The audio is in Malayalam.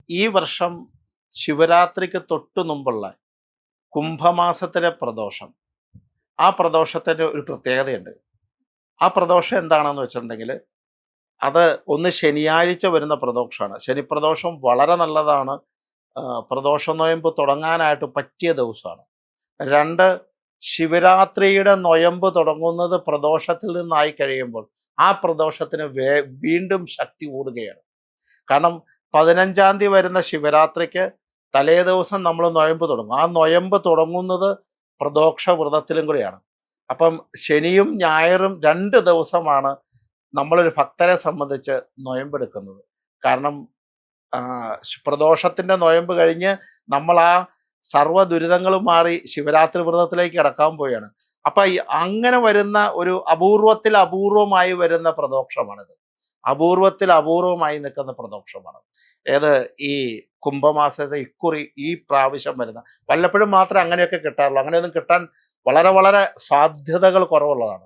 ഈ വർഷം ശിവരാത്രിക്ക് തൊട്ടു മുമ്പുള്ള കുംഭമാസത്തിലെ പ്രദോഷം, ആ പ്രദോഷത്തിൻ്റെ ഒരു പ്രത്യേകതയുണ്ട്. ആ പ്രദോഷം എന്താണെന്ന് വെച്ചിട്ടുണ്ടെങ്കിൽ അത് ഒന്ന് ശനിയാഴ്ച വരുന്ന പ്രദോഷമാണ്. ശനിപ്രദോഷം വളരെ നല്ലതാണ്. പ്രദോഷ നൊയമ്പ് തുടങ്ങാനായിട്ട് പറ്റിയ ദിവസമാണ്. 2, ശിവരാത്രിയുടെ നൊയമ്പ് തുടങ്ങുന്നത് പ്രദോഷത്തിൽ നിന്നായി കഴിയുമ്പോൾ ആ പ്രദോഷത്തിന് വീണ്ടും ശക്തി കൂടുകയാണ്. കാരണം 15-ാം തീയതി വരുന്ന ശിവരാത്രിക്ക് തലേ ദിവസം നമ്മൾ നൊയമ്പ് തുടങ്ങും. ആ നൊയമ്പ് തുടങ്ങുന്നത് പ്രദോഷ വ്രതത്തിലും കൂടിയാണ്. അപ്പം ശനിയും ഞായറും 2 ദിവസമാണ് നമ്മളൊരു ഭക്തരെ സംബന്ധിച്ച് നൊയമ്പെടുക്കുന്നത്. കാരണം പ്രദോഷത്തിൻ്റെ നൊയമ്പ് കഴിഞ്ഞ് നമ്മൾ ആ സർവ്വ ദുരിതങ്ങളും മാറി ശിവരാത്രി വ്രതത്തിലേക്ക് കടക്കാൻ പോവുകയാണ്. അപ്പം അങ്ങനെ വരുന്ന ഒരു അപൂർവമായി വരുന്ന പ്രദോഷമാണിത്. അപൂർവമായി നിൽക്കുന്ന പ്രദോഷമാണ് ഏത് ഈ കുംഭമാസത്തെ ഇക്കുറി ഈ പ്രാവശ്യം വരുന്ന. വല്ലപ്പോഴും മാത്രമേ അങ്ങനെയൊക്കെ കിട്ടാറുള്ളൂ. അങ്ങനെയൊന്നും കിട്ടാൻ വളരെ സാധ്യതകൾ കുറവുള്ളതാണ്.